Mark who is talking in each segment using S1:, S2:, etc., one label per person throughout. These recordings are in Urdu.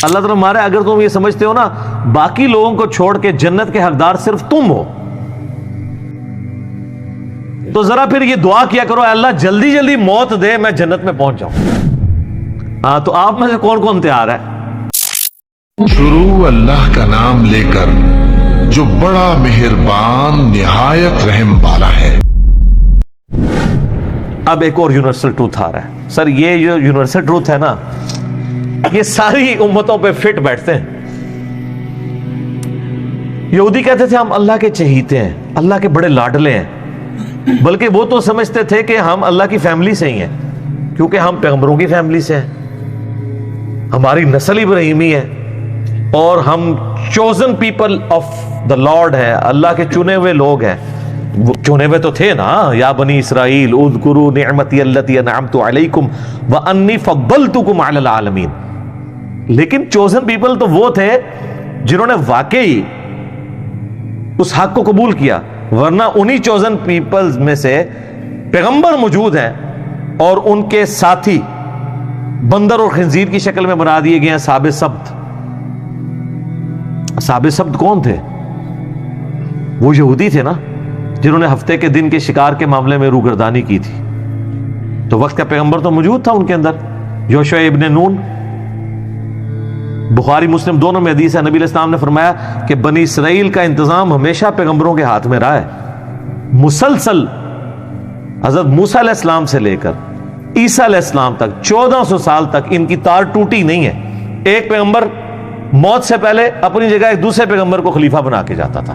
S1: اللہ تعالیٰ مارے اگر تم یہ سمجھتے ہو نا باقی لوگوں کو چھوڑ کے جنت کے حقدار صرف تم ہو، تو ذرا پھر یہ دعا کیا کرو، اللہ جلدی جلدی موت دے میں جنت میں پہنچ جاؤں۔ ہاں تو آپ میں سے کون کون تیار ہے؟
S2: شروع اللہ کا نام لے کر جو بڑا مہربان نہایت رحم والا ہے۔
S1: اب ایک اور یونیورسل ٹروتھ آ رہا ہے۔ سر یہ جو یونیورسل ٹروتھ ہے نا یہ ساری امتوں پہ فٹ بیٹھتے ہیں۔ یہودی کہتے تھے ہم اللہ کے چہیتے ہیں، اللہ کے بڑے لاڈلے ہیں، بلکہ وہ تو سمجھتے تھے کہ ہم اللہ کی فیملی سے ہی ہیں، کیونکہ ہم پیغمبروں کی فیملی سے ہیں، ہماری نسل ابراہیمی ہے اور ہم chosen people of the lord ہے، اللہ کے چنے ہوئے لوگ ہیں۔ وہ چنے ہوئے تو تھے نا، یا بنی اسرائیل اذکروا نعمتی التی انعمت علیکم وانی فضلتکم علی العالمین۔ لیکن چوزن پیپل تو وہ تھے جنہوں نے واقعی اس حق کو قبول کیا، ورنہ انہی چوزن پیپلز میں سے پیغمبر موجود ہیں اور ان کے ساتھی بندر اور خنزیر کی شکل میں بنا دیے گئے ہیں۔ اصحاب سبت، اصحاب سبت کون تھے؟ وہ یہودی تھے نا جنہوں نے ہفتے کے دن کے شکار کے معاملے میں روگردانی کی تھی۔ تو وقت کا پیغمبر تو موجود تھا ان کے اندر، یوشع ابن نون۔ بخاری مسلم دونوں میں حدیث ہے، نبی علیہ السلام نے فرمایا کہ بنی اسرائیل کا انتظام ہمیشہ پیغمبروں کے ہاتھ میں رہا ہے، مسلسل حضرت موسیٰ علیہ السلام سے لے کر عیسیٰ علیہ السلام تک 1400 سال تک ان کی تار ٹوٹی نہیں ہے۔ ایک پیغمبر موت سے پہلے اپنی جگہ ایک دوسرے پیغمبر کو خلیفہ بنا کے جاتا تھا،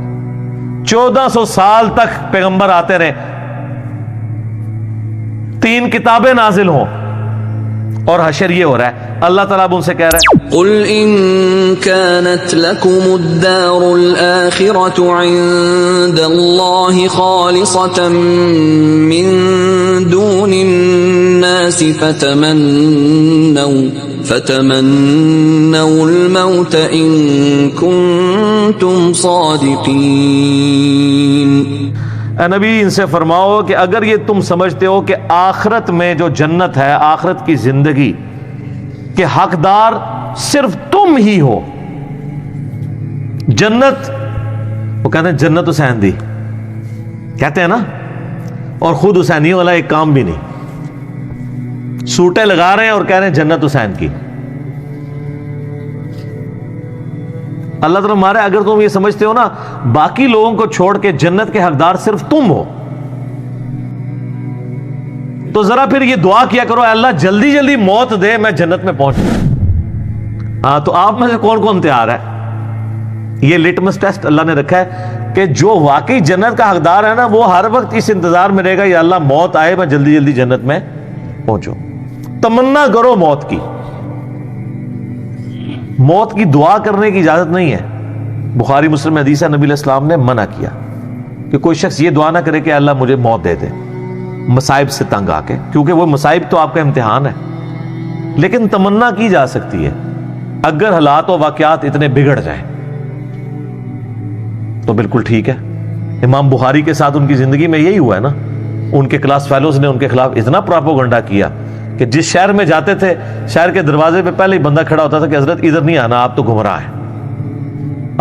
S1: 1400 سال تک پیغمبر آتے رہے، 3 کتابیں نازل ہوں، اور حشر یہ ہو رہا ہے۔ اللہ تعالیٰ اب ان سے کہہ رہا ہے
S3: قل ان كانت لكم الدار الآخرة عند الله خالصة من دون الناس فتمنوا الموت ان كنتم صادقين۔
S1: اے نبی ان سے فرماؤ کہ اگر یہ تم سمجھتے ہو کہ آخرت میں جو جنت ہے، آخرت کی زندگی کے حقدار صرف تم ہی ہو، جنت، وہ کہتے ہیں جنت حسین دی، کہتے ہیں نا، اور خود حسینی والا ایک کام بھی نہیں، سوٹیں لگا رہے ہیں اور کہہ رہے ہیں جنت حسین کی۔ اللہ تعالیٰ مارے اگر تم یہ سمجھتے ہو نا باقی لوگوں کو چھوڑ کے جنت کے حقدار صرف تم ہو، تو ذرا پھر یہ دعا کیا کرو، اللہ جلدی جلدی موت دے میں جنت میں پہنچ جاؤں۔ ہاں تو آپ میں سے کون کون تیار ہے؟ یہ لٹمس ٹیسٹ اللہ نے رکھا ہے کہ جو واقعی جنت کا حقدار ہے نا وہ ہر وقت اس انتظار میں رہے گا، یا اللہ موت آئے میں جلدی جلدی جنت میں پہنچو۔ تمنا کرو موت کی، موت کی دعا کرنے کی اجازت نہیں ہے۔ بخاری مسلم میں حدیث ہے، نبی علیہ السلام نے منع کیا کہ کوئی شخص یہ دعا نہ کرے کہ اللہ مجھے موت دے دے مصائب سے تنگ آ کے، کیونکہ وہ مصائب تو آپ کا امتحان ہے، لیکن تمنا کی جا سکتی ہے اگر حالات و واقعات اتنے بگڑ جائیں تو بالکل ٹھیک ہے۔ امام بخاری کے ساتھ ان کی زندگی میں یہی ہوا ہے نا، ان کے کلاس فیلوز نے ان کے خلاف اتنا پراپوگنڈا کیا کہ جس شہر میں جاتے تھے شہر کے دروازے پہ پہلے ہی بندہ کھڑا ہوتا تھا کہ حضرت ادھر نہیں آنا، آپ تو گمراہ ہیں۔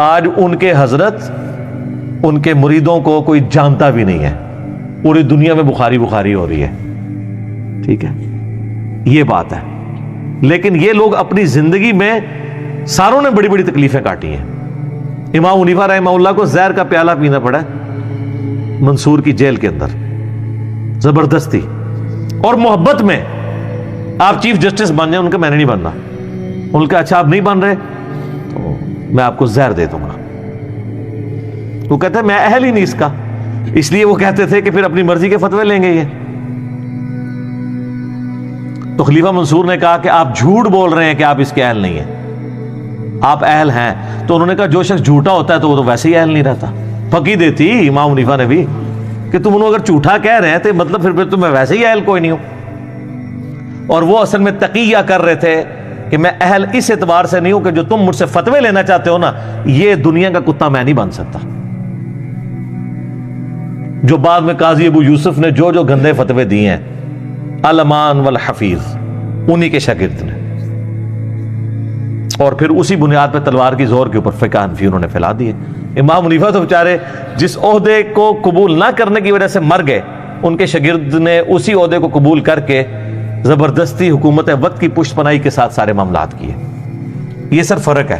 S1: آج ان کے حضرت ان کے مریدوں کو کوئی جانتا بھی نہیں ہے، پوری دنیا میں بخاری بخاری ہو رہی ہے، ٹھیک ہے، یہ بات ہے۔ لیکن یہ لوگ اپنی زندگی میں ساروں نے بڑی بڑی تکلیفیں کاٹی ہیں۔ امام حنیفہ رحمہ اللہ کو زہر کا پیالہ پینا پڑا منصور کی جیل کے اندر، زبردستی، اور محبت میں آپ چیف جسٹس بن جائیں، ان کا میں نے نہیں بننا، ان کا اچھا آپ نہیں بن رہے تو میں آپ کو زہر دے دوں گا۔ وہ کہتے ہیں میں اہل ہی نہیں اس کا، اس لیے وہ کہتے تھے کہ پھر اپنی مرضی کے فتوے لیں گے یہ۔ تو خلیفہ منصور نے کہا کہ آپ جھوٹ بول رہے ہیں کہ آپ اس کے اہل نہیں ہیں، آپ اہل ہیں۔ تو انہوں نے کہا جو شخص جھوٹا ہوتا ہے تو وہ تو ویسے ہی اہل نہیں رہتا۔ پکی دیتی امام حنیفہ نے بھی کہ تم انہوں اگر جھوٹا کہہ رہے ہیں تو مطلب پھر تو میں ویسے ہی اہل کوئی نہیں ہوں۔ اور وہ اصل میں تقیہ کر رہے تھے کہ میں اہل اس اعتبار سے نہیں ہوں کہ جو تم مجھ سے فتوے لینا چاہتے ہو نا، یہ دنیا کا کتا میں نہیں بن سکتا۔ جو بعد میں قاضی ابو یوسف نے جو جو گندے فتوے دیے ہیں، الامان والحفیظ، انہی کے شاگرد نے۔ اور پھر اسی بنیاد پہ تلوار کی زور کے اوپر فقہ حنفی انہوں نے پھیلا دیے. امام حنیفہ تو بیچارے جس عہدے کو قبول نہ کرنے کی وجہ سے مر گئے, ان کے شاگرد نے اسی عہدے کو قبول کر کے زبردستی حکومت وقت کی پشت پناہی کے ساتھ سارے معاملات کیے. یہ سر فرق ہے,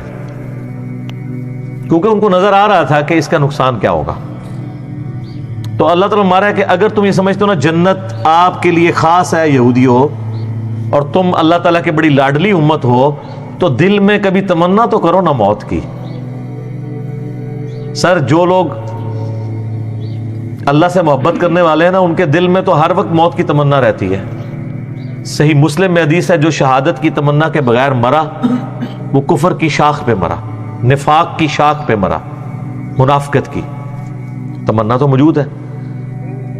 S1: کیونکہ ان کو نظر آ رہا تھا کہ اس کا نقصان کیا ہوگا. تو اللہ تعالیٰ مارا ہے کہ اگر تم یہ سمجھتے ہو نا جنت آپ کے لیے خاص ہے یہودیوں, اور تم اللہ تعالیٰ کی بڑی لاڈلی امت ہو, تو دل میں کبھی تمنا تو کرو نا موت کی. سر جو لوگ اللہ سے محبت کرنے والے ہیں نا, ان کے دل میں تو ہر وقت موت کی تمنا رہتی ہے. صحیح مسلم میں حدیث ہے, جو شہادت کی تمنا کے بغیر مرا وہ کفر کی شاخ پہ مرا, نفاق کی شاخ پہ مرا, منافقت کی. تمنا تو موجود ہے.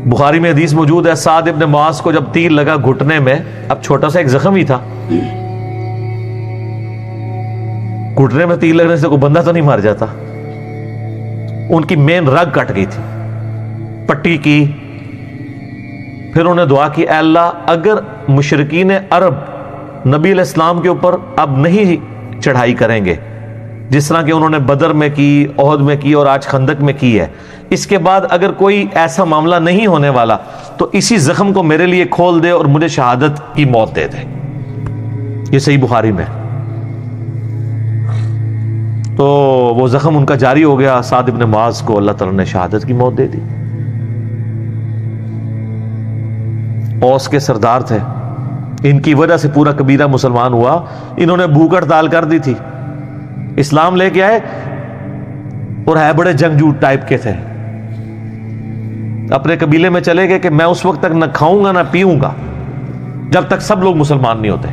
S1: بخاری میں حدیث موجود ہے, سعد ابن معاذ کو جب تیر لگا گھٹنے میں, اب چھوٹا سا ایک زخم ہی تھا, گھٹنے میں تیر لگنے سے کوئی بندہ تو نہیں مر جاتا, ان کی مین رگ کٹ گئی تھی, پٹی کی. پھر انہوں نے دعا کی, اے اللہ اگر مشرکین عرب نبی علیہ السلام کے اوپر اب نہیں چڑھائی کریں گے جس طرح کہ انہوں نے بدر میں کی, احد میں کی اور آج خندق میں کی ہے, اس کے بعد اگر کوئی ایسا معاملہ نہیں ہونے والا تو اسی زخم کو میرے لیے کھول دے اور مجھے شہادت کی موت دے دے. یہ صحیح بخاری میں. تو وہ زخم ان کا جاری ہو گیا, سعد ابن معاذ کو اللہ تعالیٰ نے شہادت کی موت دے دی. اوس کے سردار تھے, ان کی وجہ سے پورا قبیلہ مسلمان ہوا. انہوں نے بھوک ہڑتال کر دی تھی, اسلام لے کے آئے اور ہے بڑے جنگجو ٹائپ کے تھے. اپنے قبیلے میں چلے گئے کہ میں اس وقت تک نہ کھاؤں گا نہ پیوں گا جب تک سب لوگ مسلمان نہیں ہوتے.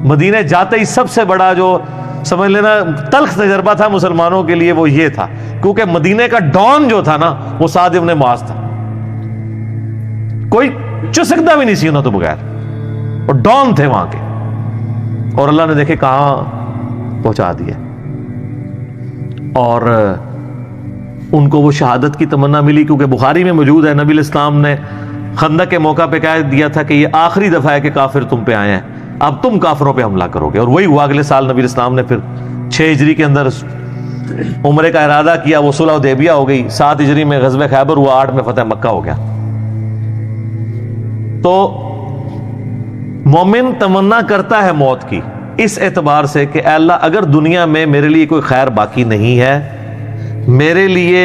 S1: مدینے جاتے ہی سب سے بڑا جو سمجھ لینا تلخ تجربہ تھا مسلمانوں کے لیے وہ یہ تھا, کیونکہ مدینے کا ڈان جو تھا نا وہ سعد ابن معاذ تھا. کوئی چسکتا بھی نہیں سی انہوں تو بغیر, اور ڈان تھے وہاں کے, اور اللہ نے دیکھے کہاں پہنچا دیا. اور ان کو وہ شہادت کی تمنا ملی, کیونکہ بخاری میں موجود ہے نبی علیہ السلام نے خندق کے موقع پہ کہہ دیا تھا کہ یہ آخری دفعہ ہے کہ کافر تم پہ آئے ہیں, اب تم کافروں پہ حملہ کرو گے. اور وہی ہوا, اگلے سال نبی علیہ السلام نے پھر 6 ہجری کے اندر عمرے کا ارادہ کیا, وہ صلح حدیبیہ ہو گئی. 7 ہجری میں غزوہ خیبر ہوا, 8 میں فتح مکہ ہو گیا. تو مومن تمنا کرتا ہے موت کی اس اعتبار سے کہ اے اللہ اگر دنیا میں میرے لیے کوئی خیر باقی نہیں ہے, میرے لیے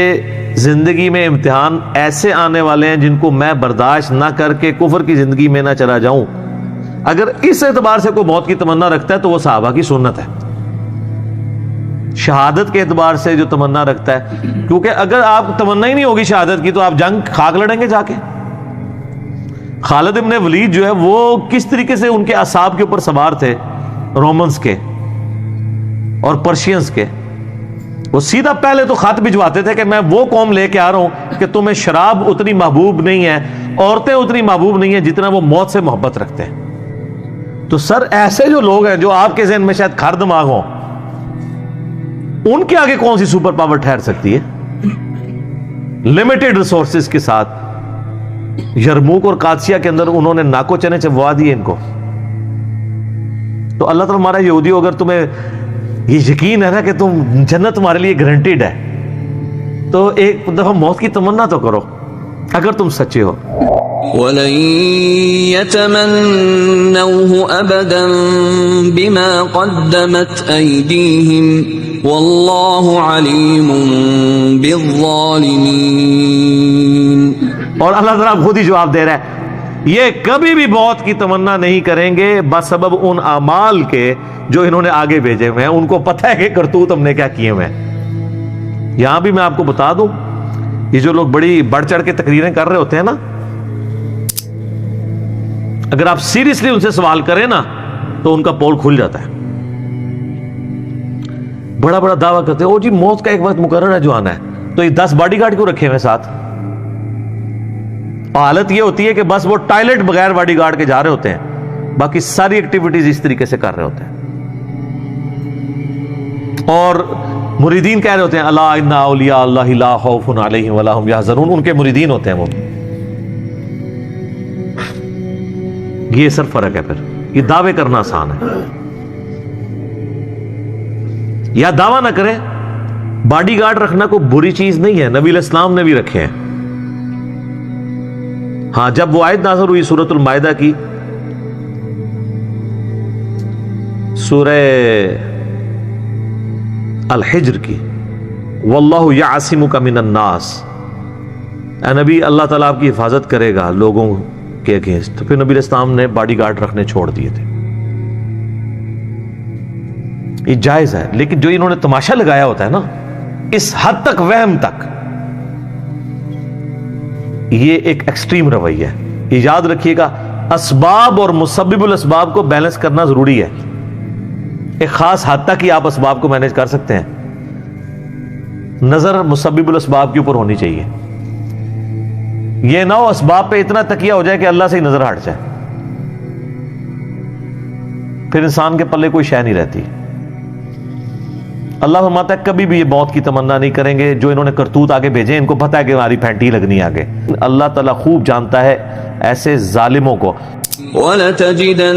S1: زندگی میں امتحان ایسے آنے والے ہیں جن کو میں برداشت نہ کر کے کفر کی زندگی میں نہ چلا جاؤں, اگر اس اعتبار سے کوئی موت کی تمنا رکھتا ہے تو وہ صحابہ کی سنت ہے. شہادت کے اعتبار سے جو تمنا رکھتا ہے, کیونکہ اگر آپ تمنا ہی نہیں ہوگی شہادت کی تو آپ جنگ خاک لڑیں گے جا کے. خالد ابن ولید جو ہے وہ کس طریقے سے ان کے اعصاب کے اوپر سوار تھے رومنز کے اور پرشینز کے. وہ سیدھا پہلے تو خط بھجواتے تھے کہ میں وہ قوم لے کے آ رہا ہوں کہ تمہیں شراب اتنی محبوب نہیں ہے, عورتیں اتنی محبوب نہیں ہیں جتنا وہ موت سے محبت رکھتے ہیں. تو سر ایسے جو لوگ ہیں جو آپ کے ذہن میں شاید کھر دماغ ہوں, ان کے آگے کون سی سپر پاور ٹھہر سکتی ہے؟ لمیٹڈ ریسورسز کے ساتھ یرموک اور قادسیہ کے اندر انہوں نے ناکو چنے چبوا دیے ان کو. تو اللہ تعالیٰ ہمارا یہودیو, اگر تمہیں یہ یقین ہے نا کہ تم جنت تمہارے لیے گارنٹیڈ ہے, تو ایک دفعہ موت کی تمنا تو کرو اگر تم سچے ہو.
S3: وَلَن يَتَمَنَّوْهُ أَبَدًا بِمَا قَدَّمَتْ أَيْدِيهِمْ وَاللَّهُ عَلِيمٌ بِالظَّالِمِينَ.
S1: اور اللہ تعالیٰ خود ہی جواب دے رہا ہے, یہ کبھی بھی موت کی تمنا نہیں کریں گے بسبب ان اعمال کے جو انہوں نے آگے بھیجے ہوئے ہیں. ان کو پتہ ہے کہ کرتوت ہم نے کیا کیے ہوئے ہیں. یہاں بھی میں آپ کو بتا دوں, یہ جو لوگ بڑی بڑھ چڑھ کے تقریریں کر رہے ہوتے ہیں نا, اگر آپ سیریسلی ان سے سوال کریں نا تو ان کا پول کھل جاتا ہے. بڑا بڑا دعویٰ کرتے ہیں, او جی موت کا ایک وقت مقرر ہے جو آنا ہے, تو یہ 10 باڈی گارڈ کیوں رکھے ہوئے ساتھ؟ حالت یہ ہوتی ہے کہ بس وہ ٹائلٹ بغیر باڈی گارڈ کے جا رہے ہوتے ہیں, باقی ساری ایکٹیویٹیز اس طریقے سے کر رہے ہوتے ہیں. اور مریدین کہہ رہے ہوتے ہیں الا ان اولیاء اللہ لا خوف علیہم ولا هم یحزنون, ان کے مریدین ہوتے ہیں وہ. یہ سر فرق ہے پھر. یہ دعوے کرنا آسان ہے. یا دعویٰ نہ کریں. باڈی گارڈ رکھنا کوئی بری چیز نہیں ہے، نبی علیہ السلام نے بھی رکھے ہیں. ہاں جب وہ آیت نازل ہوئی سورۃ المائدہ کی، سورہ الحجر کی، واللہ یعصمک من الناس، اے نبی اللہ تعالیٰ آپ کی حفاظت کرے گا لوگوں کے اگینسٹ، تو پھر نبی علیہ السلام نے باڈی گارڈ رکھنے چھوڑ دیے تھے. یہ جائز ہے. لیکن جو انہوں نے تماشا لگایا ہوتا ہے نا، اس حد تک وہم تک، یہ ایک ایکسٹریم رویہ ہے. یہ یاد رکھیے گا، اسباب اور مسبب الاسباب کو بیلنس کرنا ضروری ہے. ایک خاص حد تک ہی آپ اسباب کو مینج کر سکتے ہیں. نظر مسبب الاسباب کے اوپر ہونی چاہیے. یہ نہ ہو اسباب پہ اتنا تکیہ ہو جائے کہ اللہ سے ہی نظر ہٹ جائے، پھر انسان کے پلے کوئی شے نہیں رہتی. اللہ فرماتا ہے کبھی بھی یہ موت کی تمنا نہیں کریں گے. جو انہوں نے کرتوت آگے بھیجے، ان کو پتہ ہے کہ ہماری پھینٹی لگنی آگے. اللہ تعالیٰ خوب جانتا ہے ایسے ظالموں کو.
S3: وَلَتَجِدَنَّهُمْ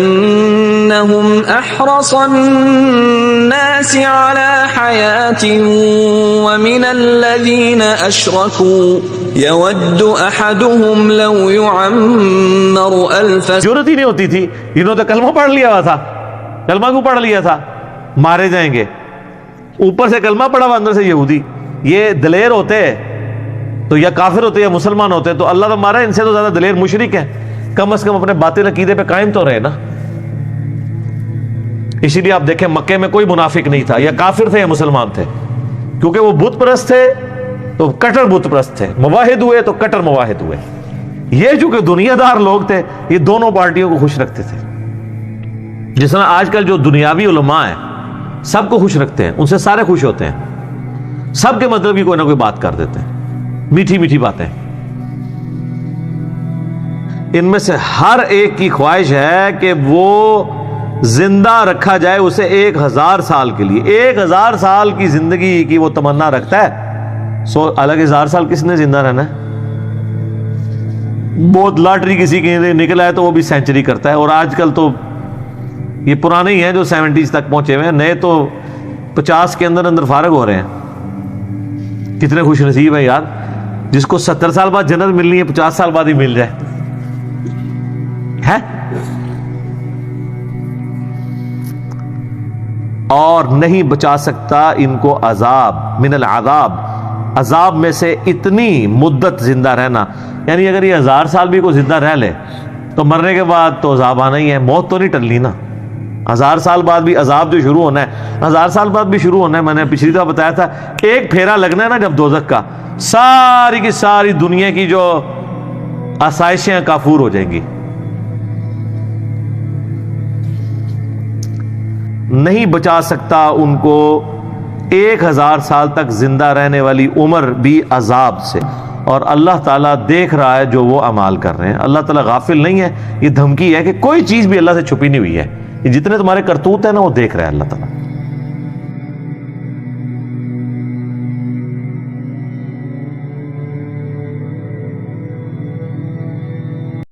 S3: أَحْرَصَ النَّاسِ عَلَى حَيَاةٍ وَمِنَ الَّذِينَ أَشْرَكُوا يَوَدُّ أَحَدُهُمْ لَوْ يُعَمَّرُ أَلْفَ سَنَةٍ.
S1: ضرورت ہی نہیں ہوتی تھی. انہوں نے کلمہ پڑھ لیا ہوا تھا. کلمہ کیوں پڑھ لیا تھا؟ مارے جائیں گے. اوپر سے کلمہ پڑھا ہوا، اندر سے یہودی. یہ دلیر ہوتے تو یا کافر ہوتے یا مسلمان ہوتے تو اللہ تو مارا، ان سے تو زیادہ دلیر مشرک ہے. کم از کم اپنے باطل عقیدے پہ قائم تو رہے نا. اسی لیے آپ دیکھیں مکے میں کوئی منافق نہیں تھا، یا کافر تھے یا مسلمان تھے، کیونکہ وہ بت پرست تھے تو کٹر بت پرست تھے، مواحد ہوئے تو کٹر مواحد ہوئے. یہ چونکہ دنیا دار لوگ تھے، یہ دونوں پارٹیوں کو خوش رکھتے تھے. جس طرح آج کل جو دنیاوی علماء ہیں سب کو خوش رکھتے ہیں، ان سے سارے خوش ہوتے ہیں، سب کے مطلب کی کوئی نہ کوئی بات کر دیتے ہیں، میٹھی میٹھی باتیں. ان میں سے ہر ایک کی خواہش ہے کہ وہ زندہ رکھا جائے اسے 1000 سال کے لیے. 1000 سال کی زندگی کی وہ تمنا رکھتا ہے. الگ 1000 سال کس نے زندہ رہنا ہے؟ بہت لاٹری کسی کی نکلا ہے تو وہ بھی سینچری کرتا ہے. اور آج کل تو یہ پرانے ہی ہیں جو 70s تک پہنچے ہوئے ہیں، نئے تو 50 کے اندر اندر فارغ ہو رہے ہیں. کتنے خوش نصیب ہیں یار، جس کو 70 سال بعد جنت ملنی ہے 50 سال بعد ہی مل جائے ہے. اور نہیں بچا سکتا ان کو عذاب من العذاب، عذاب میں سے اتنی مدت زندہ رہنا. یعنی اگر یہ 1000 سال بھی کوئی زندہ رہ لے تو مرنے کے بعد تو عذاب آنا ہی ہے. موت تو نہیں ٹلنی نا. 1000 سال بعد بھی عذاب جو شروع ہونا ہے، 1000 سال بعد بھی شروع ہونا ہے. میں نے پچھلی دفعہ بتایا تھا، ایک پھیرا لگنا ہے نا جب دوزخ کا، ساری کی ساری دنیا کی جو آسائشیں کافور ہو جائیں گی. نہیں بچا سکتا ان کو 1000 سال تک زندہ رہنے والی عمر بھی عذاب سے. اور اللہ تعالیٰ دیکھ رہا ہے جو وہ اعمال کر رہے ہیں. اللہ تعالیٰ غافل نہیں ہے. یہ دھمکی ہے کہ کوئی چیز بھی اللہ سے چھپی نہیں ہوئی ہے. یہ جتنے تمہارے کرتوت ہیں نا وہ دیکھ رہا ہے اللہ تعالیٰ.